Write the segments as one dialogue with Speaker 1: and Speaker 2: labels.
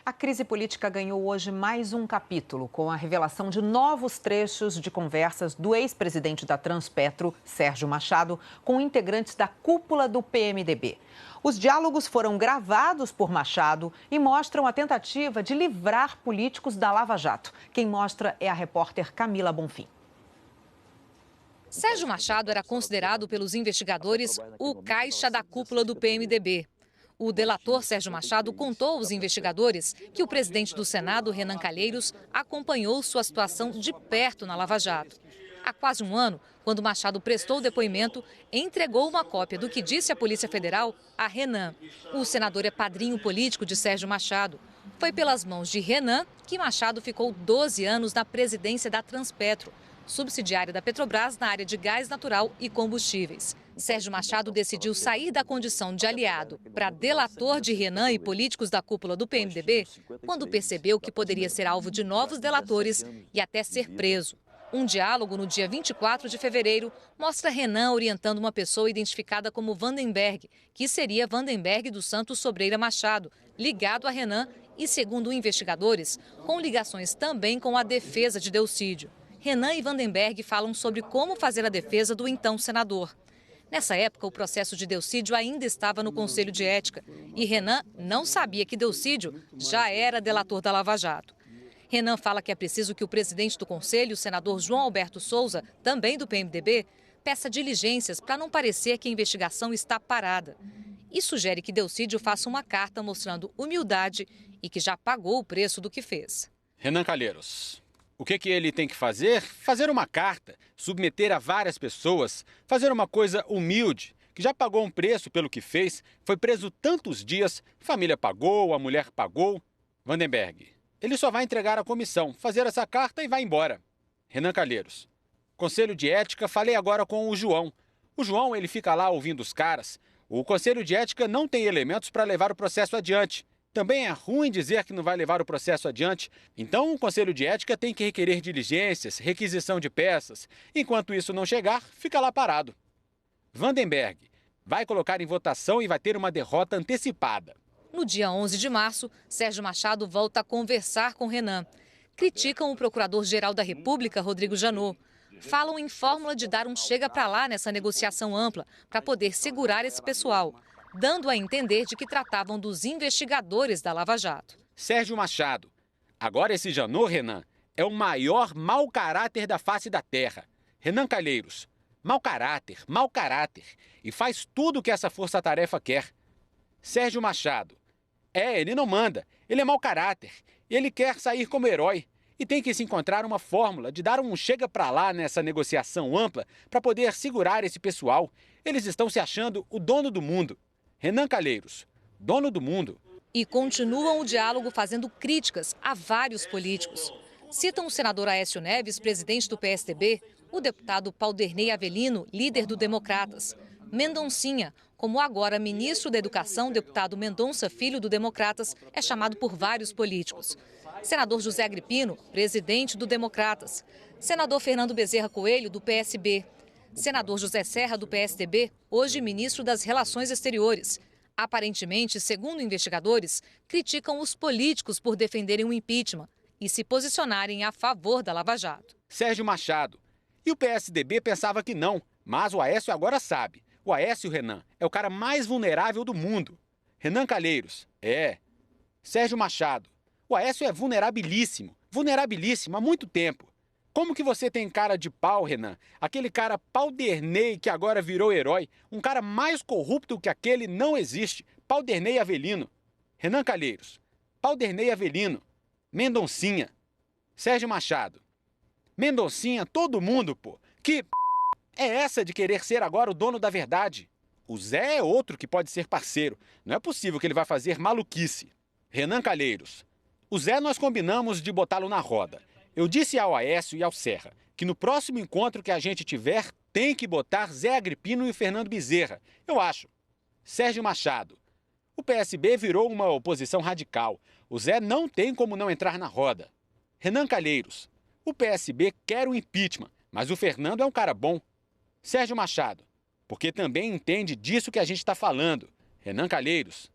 Speaker 1: A crise política ganhou hoje mais um capítulo, com a revelação de novos trechos de conversas do ex-presidente da Transpetro, Sérgio Machado, com integrantes da cúpula do PMDB. Os diálogos foram gravados por Machado e mostram a tentativa de livrar políticos da Lava Jato. Quem mostra é a repórter Camila Bonfim.
Speaker 2: Sérgio Machado era considerado pelos investigadores o caixa da cúpula do PMDB. O delator Sérgio Machado contou aos investigadores que o presidente do Senado, Renan Calheiros, acompanhou sua situação de perto na Lava Jato. Há quase um ano, quando Machado prestou o depoimento, entregou uma cópia do que disse a Polícia Federal a Renan. O senador é padrinho político de Sérgio Machado. Foi pelas mãos de Renan que Machado ficou 12 anos na presidência da Transpetro, subsidiária da Petrobras na área de gás natural e combustíveis. Sérgio Machado decidiu sair da condição de aliado para delator de Renan e políticos da cúpula do PMDB quando percebeu que poderia ser alvo de novos delatores e até ser preso. Um diálogo no dia 24 de fevereiro mostra Renan orientando uma pessoa identificada como Vandenberg, que seria Vandenberg dos Santos Sobreira Machado, ligado a Renan e, segundo investigadores, com ligações também com a defesa de Delcídio. Renan e Vandenberg falam sobre como fazer a defesa do então senador. Nessa época, o processo de Delcídio ainda estava no Conselho de Ética e Renan não sabia que Delcídio já era delator da Lava Jato. Renan fala que é preciso que o presidente do Conselho, o senador João Alberto Souza, também do PMDB, peça diligências para não parecer que a investigação está parada. E sugere que Delcídio faça uma carta mostrando humildade e que já pagou o preço do que fez.
Speaker 3: Renan Calheiros. O que ele tem que fazer? Fazer uma carta, submeter a várias pessoas, fazer uma coisa humilde, que já pagou um preço pelo que fez, foi preso tantos dias, família pagou, a mulher pagou. Vandenberg, ele só vai entregar a comissão, fazer essa carta e vai embora. Renan Calheiros, Conselho de Ética, falei agora com o João. O João, ele fica lá ouvindo os caras. O Conselho de Ética não tem elementos para levar o processo adiante. Também é ruim dizer que não vai levar o processo adiante. Então, o Conselho de Ética tem que requerer diligências, requisição de peças. Enquanto isso não chegar, fica lá parado. Vandenberg vai colocar em votação e vai ter uma derrota antecipada.
Speaker 2: No dia 11 de março, Sérgio Machado volta a conversar com Renan. Criticam o Procurador-Geral da República, Rodrigo Janot. Falam em fórmula de dar um chega pra lá nessa negociação ampla para poder segurar esse pessoal, dando a entender de que tratavam dos investigadores da Lava Jato.
Speaker 3: Sérgio Machado. Agora esse Janot, Renan, é o maior mau caráter da face da terra. Renan Calheiros. Mau caráter. E faz tudo o que essa força-tarefa quer. Sérgio Machado. Ele não manda. Ele é mau caráter. Ele quer sair como herói. E tem que se encontrar uma fórmula de dar um chega pra lá nessa negociação ampla para poder segurar esse pessoal. Eles estão se achando o dono do mundo. Renan Calheiros, dono do mundo.
Speaker 2: E continuam o diálogo fazendo críticas a vários políticos. Citam o senador Aécio Neves, presidente do PSDB, o deputado Paulderney Avelino, líder do Democratas, Mendoncinha, como agora ministro da Educação, deputado Mendonça Filho do Democratas, é chamado por vários políticos. Senador José Agripino, presidente do Democratas. Senador Fernando Bezerra Coelho, do PSB. Senador José Serra, do PSDB, hoje ministro das Relações Exteriores. Aparentemente, segundo investigadores, criticam os políticos por defenderem o impeachment e se posicionarem a favor da Lava Jato.
Speaker 3: Sérgio Machado. E o PSDB pensava que não, mas o Aécio agora sabe. O Aécio, Renan, é o cara mais vulnerável do mundo. Renan Calheiros. Sérgio Machado. O Aécio é vulnerabilíssimo há muito tempo. Como que você tem cara de pau, Renan? Aquele cara Paulderney que agora virou herói, um cara mais corrupto que aquele não existe. Paulderney Avelino. Renan Calheiros. Paulderney Avelino. Mendoncinha. Sérgio Machado. Mendoncinha, todo mundo, pô. Que é essa de querer ser agora o dono da verdade? O Zé é outro que pode ser parceiro. Não é possível que ele vá fazer maluquice. Renan Calheiros. O Zé nós combinamos de botá-lo na roda. Eu disse ao Aécio e ao Serra que no próximo encontro que a gente tiver, tem que botar Zé Agripino e Fernando Bezerra. Eu acho. Sérgio Machado. O PSB virou uma oposição radical. O Zé não tem como não entrar na roda. Renan Calheiros. O PSB quer o impeachment, mas o Fernando é um cara bom. Sérgio Machado. Porque também entende disso que a gente está falando. Renan Calheiros.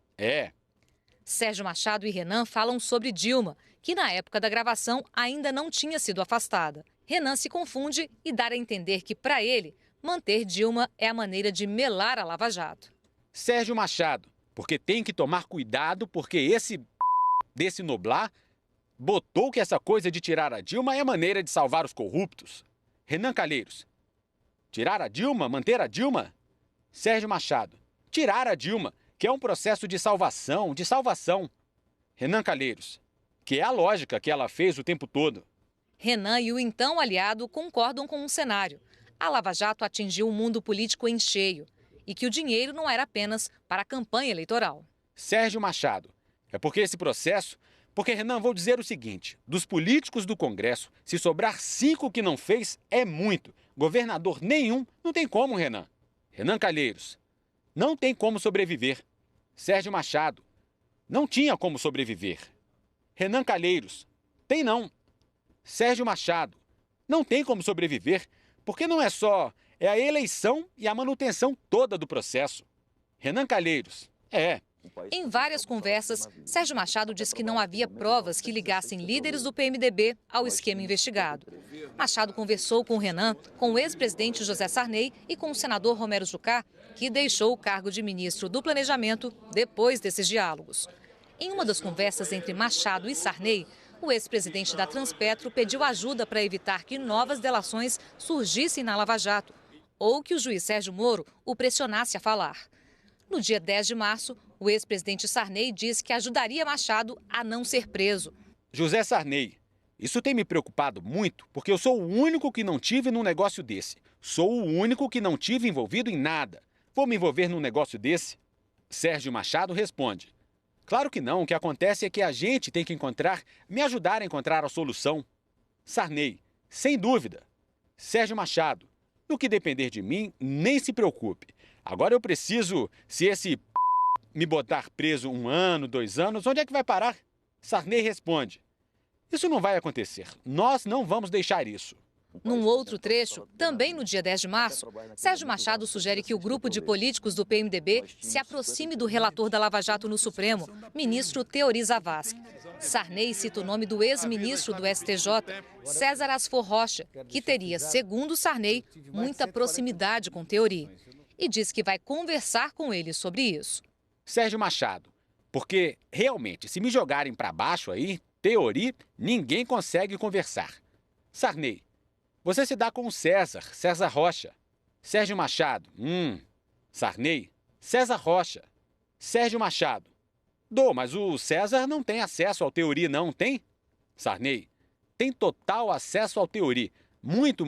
Speaker 2: Sérgio Machado e Renan falam sobre Dilma, que na época da gravação ainda não tinha sido afastada. Renan se confunde e dá a entender que, para ele, manter Dilma é a maneira de melar a Lava Jato.
Speaker 3: Sérgio Machado, porque tem que tomar cuidado, porque esse desse Noblar botou que essa coisa de tirar a Dilma é a maneira de salvar os corruptos. Renan Calheiros, tirar a Dilma, manter a Dilma? Sérgio Machado, tirar a Dilma, que é um processo de salvação, Renan Calheiros, que é a lógica que ela fez o tempo todo.
Speaker 2: Renan e o então aliado concordam com um cenário. A Lava Jato atingiu o mundo político em cheio e que o dinheiro não era apenas para a campanha eleitoral.
Speaker 3: Sérgio Machado, é porque esse processo... Porque, Renan, vou dizer o seguinte, dos políticos do Congresso, se sobrar 5 que não fez, é muito. Governador nenhum, não tem como, Renan. Renan Calheiros, não tem como sobreviver. Sérgio Machado, não tinha como sobreviver. Renan Calheiros, tem não. Sérgio Machado, não tem como sobreviver, porque não é só, é a eleição e a manutenção toda do processo. Renan Calheiros,
Speaker 2: Em várias conversas, Sérgio Machado disse que não havia provas que ligassem líderes do PMDB ao esquema investigado. Machado conversou com Renan, com o ex-presidente José Sarney e com o senador Romero Jucá, que deixou o cargo de ministro do Planejamento depois desses diálogos. Em uma das conversas entre Machado e Sarney, o ex-presidente da Transpetro pediu ajuda para evitar que novas delações surgissem na Lava Jato ou que o juiz Sérgio Moro o pressionasse a falar. No dia 10 de março, o ex-presidente Sarney disse que ajudaria Machado a não ser preso.
Speaker 3: José Sarney, isso tem me preocupado muito, porque eu sou o único que não tive num negócio desse. Sou o único que não tive envolvido em nada. Vou me envolver num negócio desse? Sérgio Machado responde: claro que não, o que acontece é que a gente tem que me ajudar a encontrar a solução. Sarney, sem dúvida. Sérgio Machado, no que depender de mim, nem se preocupe. Agora eu preciso, se esse me botar preso 1 ano, 2 anos, onde é que vai parar? Sarney responde: isso não vai acontecer. Nós não vamos deixar isso.
Speaker 2: Num outro trecho, também no dia 10 de março, Sérgio Machado sugere que o grupo de políticos do PMDB se aproxime do relator da Lava Jato no Supremo, ministro Teori Zavascki. Sarney cita o nome do ex-ministro do STJ, César Asfor Rocha, que teria, segundo Sarney, muita proximidade com Teori. E diz que vai conversar com ele sobre isso.
Speaker 3: Sérgio Machado, porque realmente, se me jogarem para baixo aí, Teori, ninguém consegue conversar. Sarney, você se dá com o César Rocha. Sérgio Machado, Sarney, César Rocha. Sérgio Machado, mas o César não tem acesso ao Teori, não tem? Sarney, tem total acesso ao Teori. Muito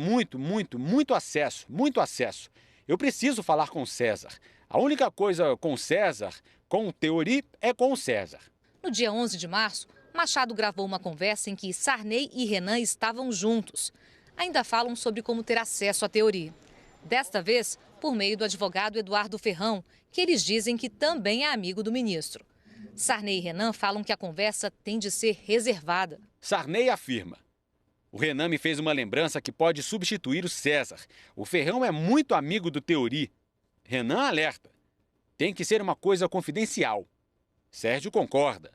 Speaker 3: acesso. Eu preciso falar com o César. A única coisa com o César, com o Teori, é com o César.
Speaker 2: No dia 11 de março, Machado gravou uma conversa em que Sarney e Renan estavam juntos. Ainda falam sobre como ter acesso à Teori. Desta vez, por meio do advogado Eduardo Ferrão, que eles dizem que também é amigo do ministro. Sarney e Renan falam que a conversa tem de ser reservada.
Speaker 3: Sarney afirma: o Renan me fez uma lembrança que pode substituir o César. O Ferrão é muito amigo do Teori. Renan alerta: tem que ser uma coisa confidencial. Sérgio concorda.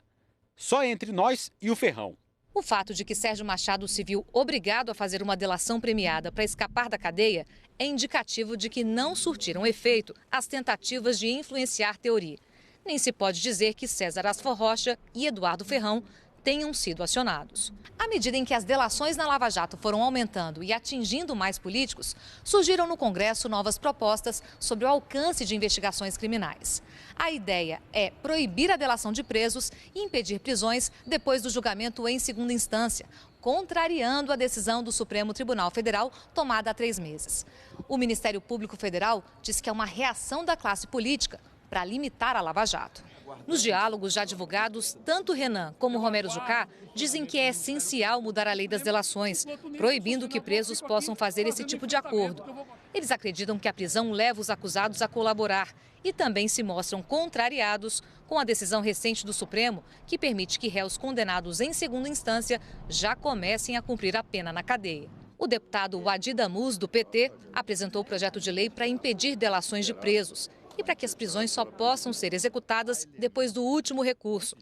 Speaker 3: Só entre nós e o Ferrão.
Speaker 2: O fato de que Sérgio Machado se viu obrigado a fazer uma delação premiada para escapar da cadeia é indicativo de que não surtiram efeito as tentativas de influenciar Teori. Nem se pode dizer que César Asfor Rocha e Eduardo Ferrão tenham sido acionados. À medida em que as delações na Lava Jato foram aumentando e atingindo mais políticos, surgiram no Congresso novas propostas sobre o alcance de investigações criminais. A ideia é proibir a delação de presos e impedir prisões depois do julgamento em segunda instância, contrariando a decisão do Supremo Tribunal Federal tomada há 3 meses. O Ministério Público Federal diz que é uma reação da classe política para limitar a Lava Jato. Nos diálogos já divulgados, tanto Renan como Romero Jucá dizem que é essencial mudar a lei das delações, proibindo que presos possam fazer esse tipo de acordo. Eles acreditam que a prisão leva os acusados a colaborar e também se mostram contrariados com a decisão recente do Supremo, que permite que réus condenados em segunda instância já comecem a cumprir a pena na cadeia. O deputado Wadi Damus, do PT, apresentou o projeto de lei para impedir delações de presos e para que as prisões só possam ser executadas depois do último recurso.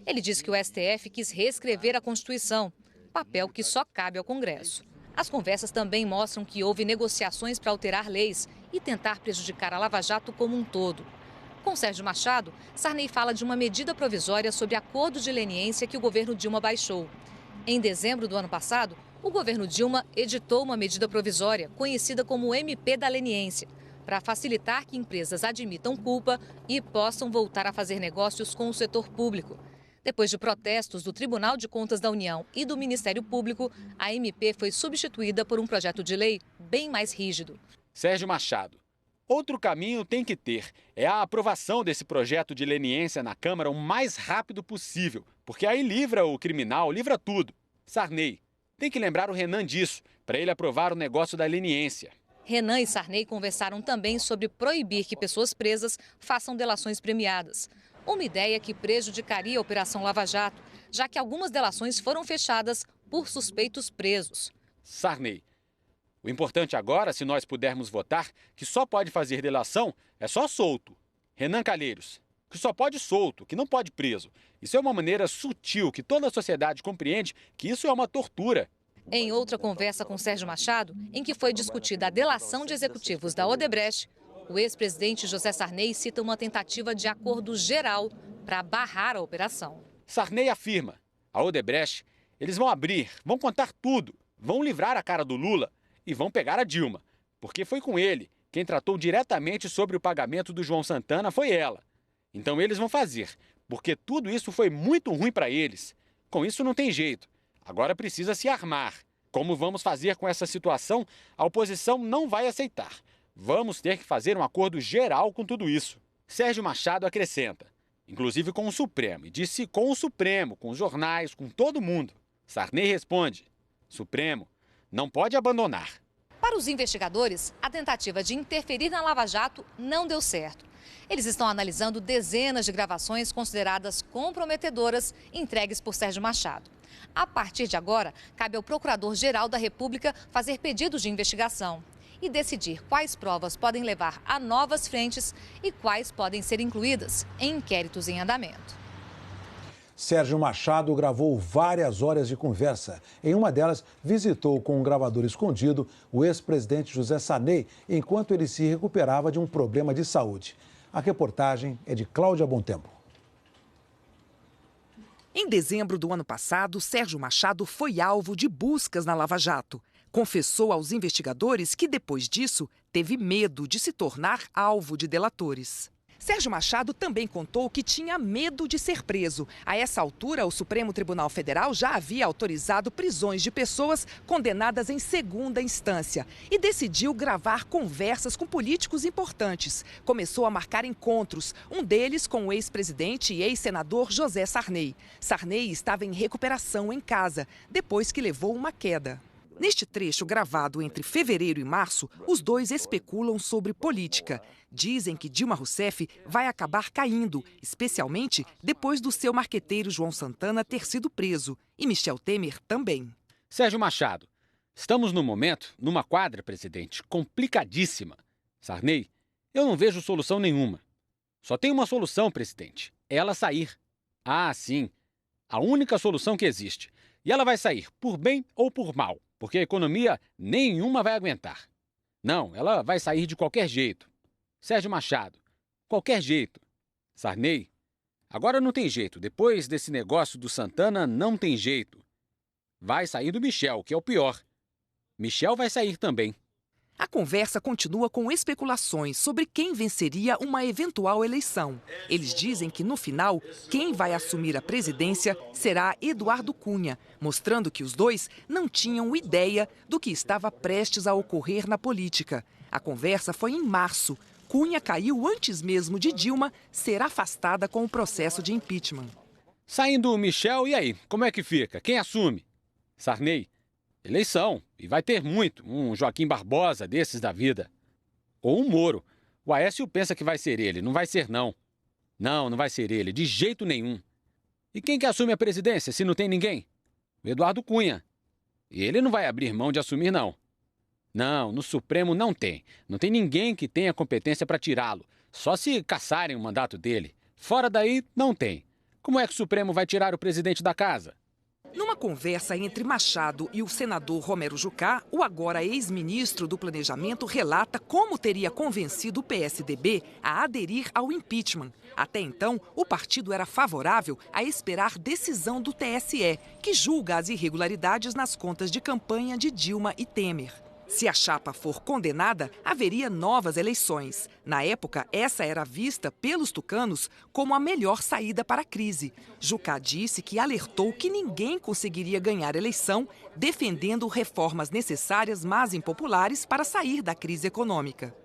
Speaker 2: Ele disse que o STF quis reescrever a Constituição, papel que só cabe ao Congresso. As conversas também mostram que houve negociações para alterar leis e tentar prejudicar a Lava Jato como um todo. Com Sérgio Machado, Sarney fala de uma medida provisória sobre acordo de leniência que o governo Dilma baixou. Em dezembro do ano passado, o governo Dilma editou uma medida provisória, conhecida como MP da leniência, para facilitar que empresas admitam culpa e possam voltar a fazer negócios com o setor público. Depois de protestos do Tribunal de Contas da União e do Ministério Público, a MP foi substituída por um projeto de lei bem mais rígido.
Speaker 3: Sérgio Machado, outro caminho tem que ter é a aprovação desse projeto de leniência na Câmara o mais rápido possível, porque aí livra o criminal, livra tudo. Sarney tem que lembrar o Renan disso, para ele aprovar o negócio da leniência.
Speaker 2: Renan e Sarney conversaram também sobre proibir que pessoas presas façam delações premiadas. Uma ideia que prejudicaria a Operação Lava Jato, já que algumas delações foram fechadas por suspeitos presos.
Speaker 3: Sarney, o importante agora, se nós pudermos votar, que só pode fazer delação é só solto. Renan Calheiros, que só pode solto, que não pode preso. Isso é uma maneira sutil que toda a sociedade compreende que isso é uma tortura.
Speaker 2: Em outra conversa com Sérgio Machado, em que foi discutida a delação de executivos da Odebrecht, o ex-presidente José Sarney cita uma tentativa de acordo geral para barrar a operação.
Speaker 3: Sarney afirma, a Odebrecht, eles vão abrir, vão contar tudo, vão livrar a cara do Lula e vão pegar a Dilma, porque foi com ele. Quem tratou diretamente sobre o pagamento do João Santana foi ela. Então eles vão fazer, porque tudo isso foi muito ruim para eles. Com isso não tem jeito. Agora precisa se armar. Como vamos fazer com essa situação, a oposição não vai aceitar. Vamos ter que fazer um acordo geral com tudo isso. Sérgio Machado acrescenta, inclusive com o Supremo, e disse com o Supremo, com os jornais, com todo mundo. Sarney responde, Supremo não pode abandonar.
Speaker 2: Para os investigadores, a tentativa de interferir na Lava Jato não deu certo. Eles estão analisando dezenas de gravações consideradas comprometedoras entregues por Sérgio Machado. A partir de agora, cabe ao Procurador-Geral da República fazer pedidos de investigação e decidir quais provas podem levar a novas frentes e quais podem ser incluídas em inquéritos em andamento.
Speaker 4: Sérgio Machado gravou várias horas de conversa. Em uma delas, visitou com um gravador escondido o ex-presidente José Sarney, enquanto ele se recuperava de um problema de saúde. A reportagem é de Cláudia Bontempo.
Speaker 5: Em dezembro do ano passado, Sérgio Machado foi alvo de buscas na Lava Jato. Confessou aos investigadores que, depois disso, teve medo de se tornar alvo de delatores. Sérgio Machado também contou que tinha medo de ser preso. A essa altura, o Supremo Tribunal Federal já havia autorizado prisões de pessoas condenadas em segunda instância e decidiu gravar conversas com políticos importantes. Começou a marcar encontros, um deles com o ex-presidente e ex-senador José Sarney. Sarney estava em recuperação em casa, depois que levou uma queda. Neste trecho gravado entre fevereiro e março, os dois especulam sobre política. Dizem que Dilma Rousseff vai acabar caindo, especialmente depois do seu marqueteiro João Santana ter sido preso. E Michel Temer também.
Speaker 3: Sérgio Machado, estamos num momento, numa quadra, presidente, complicadíssima. Sarney, eu não vejo solução nenhuma. Só tem uma solução, presidente, ela sair. Ah, sim, a única solução que existe. E ela vai sair por bem ou por mal, porque a economia nenhuma vai aguentar. Não, ela vai sair de qualquer jeito. Sérgio Machado, qualquer jeito. Sarney, agora não tem jeito. Depois desse negócio do Santana, não tem jeito. Vai sair do Michel, que é o pior. Michel vai sair também.
Speaker 5: A conversa continua com especulações sobre quem venceria uma eventual eleição. Eles dizem que, no final, quem vai assumir a presidência será Eduardo Cunha, mostrando que os dois não tinham ideia do que estava prestes a ocorrer na política. A conversa foi em março. Cunha caiu antes mesmo de Dilma ser afastada com o processo de impeachment.
Speaker 3: Saindo o Michel, e aí? Como é que fica? Quem assume? Sarney? Eleição, e vai ter muito, um Joaquim Barbosa desses da vida. Ou um Moro. O Aécio pensa que vai ser ele, não vai ser não. Não, não vai ser ele, de jeito nenhum. E quem que assume a presidência se não tem ninguém? O Eduardo Cunha. E ele não vai abrir mão de assumir não. Não, no Supremo não tem. Não tem ninguém que tenha competência para tirá-lo. Só se cassarem o mandato dele. Fora daí, não tem. Como é que o Supremo vai tirar o presidente da casa?
Speaker 5: Numa conversa entre Machado e o senador Romero Jucá, o agora ex-ministro do Planejamento relata como teria convencido o PSDB a aderir ao impeachment. Até então, o partido era favorável a esperar decisão do TSE, que julga as irregularidades nas contas de campanha de Dilma e Temer. Se a chapa for condenada, haveria novas eleições. Na época, essa era vista pelos tucanos como a melhor saída para a crise. Jucá disse que alertou que ninguém conseguiria ganhar eleição defendendo reformas necessárias, mas impopulares, para sair da crise econômica.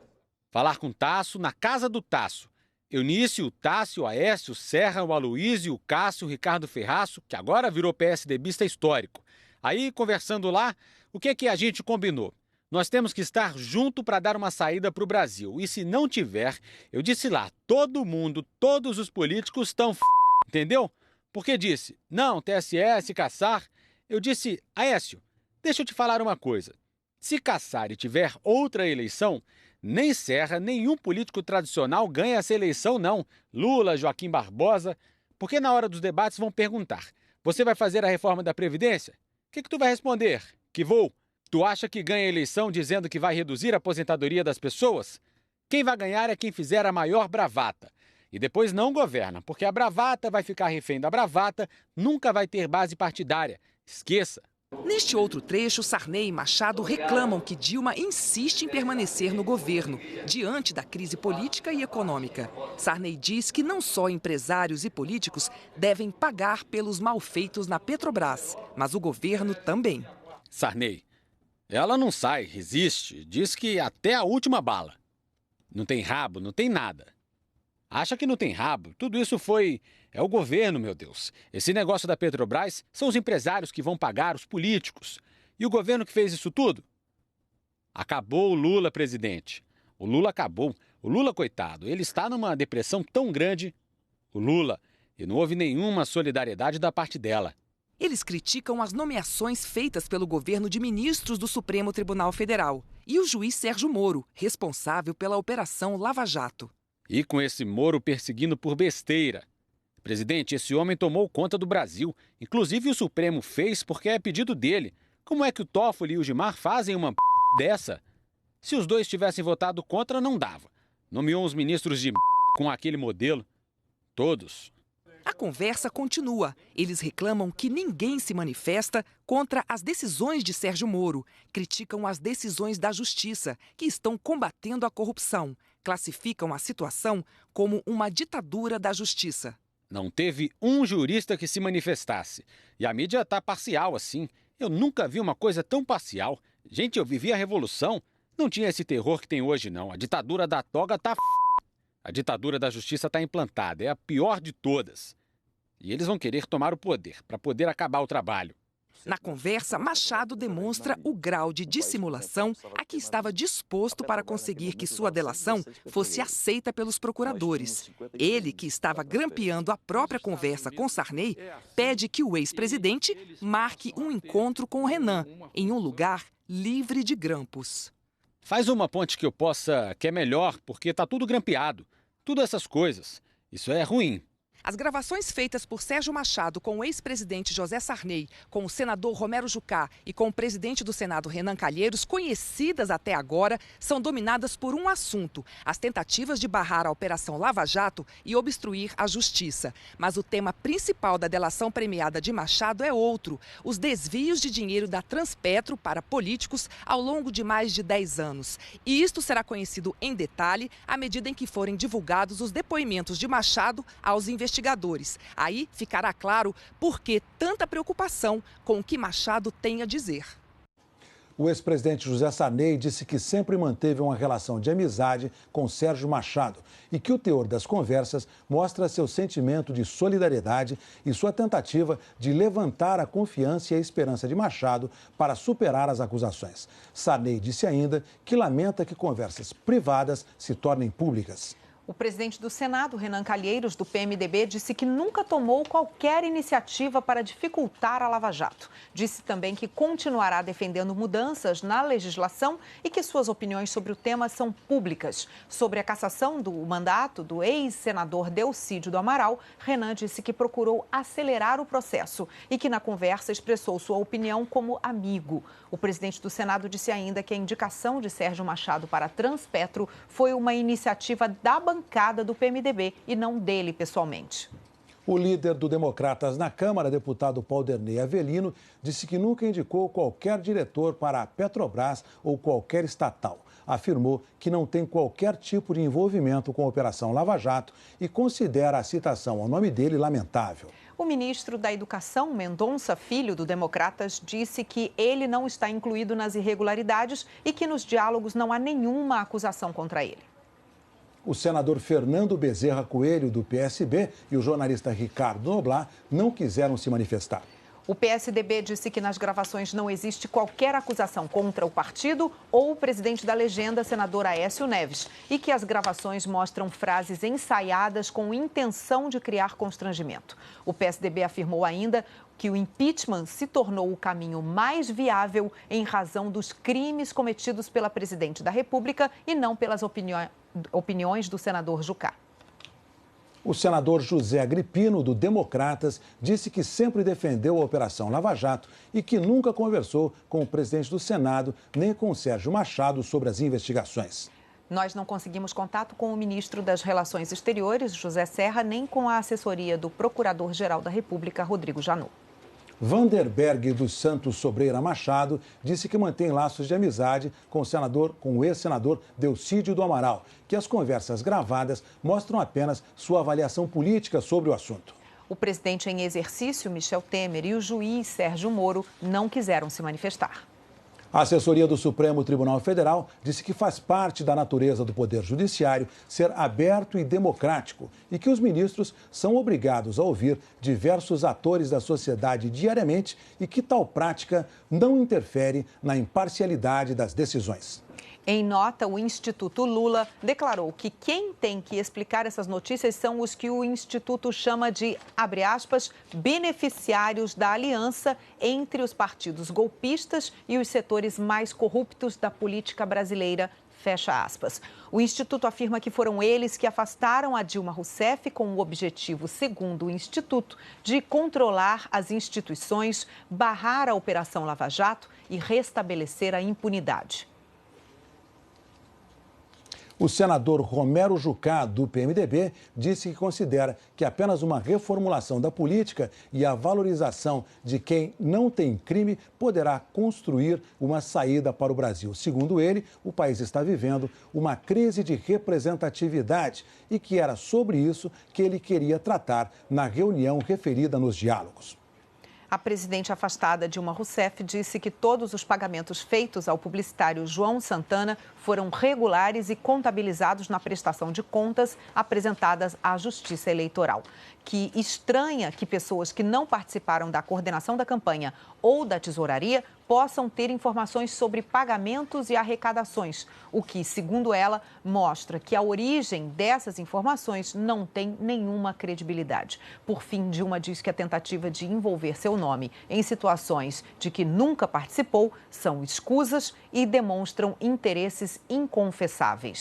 Speaker 3: Falar com Tasso na casa do Tasso. Eunício, Tássio, Aécio, Serra, o Aloísio, o Cássio, o Ricardo Ferraço, que agora virou PSDBista histórico. Aí, conversando lá, o que é que a gente combinou? Nós temos que estar junto para dar uma saída para o Brasil. E se não tiver, eu disse lá, todo mundo, todos os políticos estão entendeu? Porque disse, não, TSE, se caçar. Eu disse, Aécio, deixa eu te falar uma coisa. Se caçar e tiver outra eleição, nem Serra, nenhum político tradicional ganha essa eleição, não. Lula, Joaquim Barbosa, porque na hora dos debates vão perguntar, você vai fazer a reforma da Previdência? O que tu vai responder? Que vou? Tu acha que ganha a eleição dizendo que vai reduzir a aposentadoria das pessoas? Quem vai ganhar é quem fizer a maior bravata. E depois não governa, porque a bravata vai ficar refém da bravata, nunca vai ter base partidária. Esqueça.
Speaker 5: Neste outro trecho, Sarney e Machado reclamam que Dilma insiste em permanecer no governo, diante da crise política e econômica. Sarney diz que não só empresários e políticos devem pagar pelos malfeitos na Petrobras, mas o governo também.
Speaker 3: Sarney, ela não sai, resiste, diz que até a última bala. Não tem rabo, não tem nada. Acha que não tem rabo? Tudo isso é o governo, meu Deus. Esse negócio da Petrobras são os empresários que vão pagar os políticos. E o governo que fez isso tudo? Acabou o Lula, presidente. O Lula acabou. O Lula, coitado, ele está numa depressão tão grande. O Lula, e não houve nenhuma solidariedade da parte dela.
Speaker 5: Eles criticam as nomeações feitas pelo governo de ministros do Supremo Tribunal Federal e o juiz Sérgio Moro, responsável pela Operação Lava Jato.
Speaker 3: E com esse Moro perseguindo por besteira. Presidente, esse homem tomou conta do Brasil. Inclusive o Supremo fez porque é pedido dele. Como é que o Toffoli e o Gilmar fazem uma dessa? Se os dois tivessem votado contra, não dava. Nomeou os ministros de com aquele modelo. Todos.
Speaker 5: A conversa continua. Eles reclamam que ninguém se manifesta contra as decisões de Sérgio Moro. Criticam as decisões da Justiça, que estão combatendo a corrupção. Classificam a situação como uma ditadura da Justiça.
Speaker 3: Não teve um jurista que se manifestasse. E a mídia está parcial assim. Eu nunca vi uma coisa tão parcial. Gente, eu vivi a Revolução. Não tinha esse terror que tem hoje, não. A ditadura da toga tá A ditadura da Justiça está implantada. É a pior de todas. E eles vão querer tomar o poder, para poder acabar o trabalho.
Speaker 5: Na conversa, Machado demonstra o grau de dissimulação a que estava disposto para conseguir que sua delação fosse aceita pelos procuradores. Ele, que estava grampeando a própria conversa com Sarney, pede que o ex-presidente marque um encontro com Renan, em um lugar livre de grampos.
Speaker 3: Faz uma ponte que eu possa, que é melhor, porque está tudo grampeado. Tudo essas coisas. Isso é ruim.
Speaker 5: As gravações feitas por Sérgio Machado com o ex-presidente José Sarney, com o senador Romero Jucá e com o presidente do Senado Renan Calheiros, conhecidas até agora, são dominadas por um assunto: as tentativas de barrar a Operação Lava Jato e obstruir a justiça. Mas o tema principal da delação premiada de Machado é outro: os desvios de dinheiro da Transpetro para políticos ao longo de mais de 10 anos. E isto será conhecido em detalhe à medida em que forem divulgados os depoimentos de Machado aos investigadores. Aí ficará claro por que tanta preocupação com o que Machado tem a dizer.
Speaker 4: O ex-presidente José Sarney disse que sempre manteve uma relação de amizade com Sérgio Machado e que o teor das conversas mostra seu sentimento de solidariedade e sua tentativa de levantar a confiança e a esperança de Machado para superar as acusações. Sarney disse ainda que lamenta que conversas privadas se tornem públicas.
Speaker 1: O presidente do Senado, Renan Calheiros, do PMDB, disse que nunca tomou qualquer iniciativa para dificultar a Lava Jato. Disse também que continuará defendendo mudanças na legislação e que suas opiniões sobre o tema são públicas. Sobre a cassação do mandato do ex-senador Delcídio do Amaral, Renan disse que procurou acelerar o processo e que na conversa expressou sua opinião como amigo. O presidente do Senado disse ainda que a indicação de Sérgio Machado para a Transpetro foi uma iniciativa da bancada do PMDB e não dele pessoalmente.
Speaker 4: O líder do Democratas na Câmara, deputado Paulderney Avelino, disse que nunca indicou qualquer diretor para a Petrobras ou qualquer estatal. Afirmou que não tem qualquer tipo de envolvimento com a Operação Lava Jato e considera a citação ao nome dele lamentável.
Speaker 1: O ministro da Educação, Mendonça Filho, do Democratas, disse que ele não está incluído nas irregularidades e que nos diálogos não há nenhuma acusação contra ele.
Speaker 4: O senador Fernando Bezerra Coelho, do PSB, e o jornalista Ricardo Noblat não quiseram se manifestar.
Speaker 1: O PSDB disse que nas gravações não existe qualquer acusação contra o partido ou o presidente da legenda, senador Aécio Neves, e que as gravações mostram frases ensaiadas com intenção de criar constrangimento. O PSDB afirmou ainda que o impeachment se tornou o caminho mais viável em razão dos crimes cometidos pela presidente da República e não pelas opiniões do senador Jucá.
Speaker 4: O senador José Agripino, do Democratas, disse que sempre defendeu a Operação Lava Jato e que nunca conversou com o presidente do Senado nem com Sérgio Machado sobre as investigações.
Speaker 1: Nós não conseguimos contato com o ministro das Relações Exteriores, José Serra, nem com a assessoria do Procurador-Geral da República, Rodrigo Janot.
Speaker 4: Vanderberg dos Santos Sobreira Machado disse que mantém laços de amizade com o ex-senador Delcídio do Amaral, que as conversas gravadas mostram apenas sua avaliação política sobre o assunto.
Speaker 1: O presidente em exercício, Michel Temer, e o juiz Sérgio Moro não quiseram se manifestar.
Speaker 4: A assessoria do Supremo Tribunal Federal disse que faz parte da natureza do Poder Judiciário ser aberto e democrático e que os ministros são obrigados a ouvir diversos atores da sociedade diariamente e que tal prática não interfere na imparcialidade das decisões.
Speaker 1: Em nota, o Instituto Lula declarou que quem tem que explicar essas notícias são os que o Instituto chama de, abre aspas, beneficiários da aliança entre os partidos golpistas e os setores mais corruptos da política brasileira, fecha aspas. O Instituto afirma que foram eles que afastaram a Dilma Rousseff com o objetivo, segundo o Instituto, de controlar as instituições, barrar a Operação Lava Jato e restabelecer a impunidade.
Speaker 4: O senador Romero Jucá, do PMDB, disse que considera que apenas uma reformulação da política e a valorização de quem não tem crime poderá construir uma saída para o Brasil. Segundo ele, o país está vivendo uma crise de representatividade e que era sobre isso que ele queria tratar na reunião referida nos diálogos.
Speaker 1: A presidente afastada Dilma Rousseff disse que todos os pagamentos feitos ao publicitário João Santana foram regulares e contabilizados na prestação de contas apresentadas à Justiça Eleitoral. Que estranha que pessoas que não participaram da coordenação da campanha ou da tesouraria possam ter informações sobre pagamentos e arrecadações, o que, segundo ela, mostra que a origem dessas informações não tem nenhuma credibilidade. Por fim, Dilma diz que a tentativa de envolver seu nome em situações de que nunca participou são escusas e demonstram interesses inconfessáveis.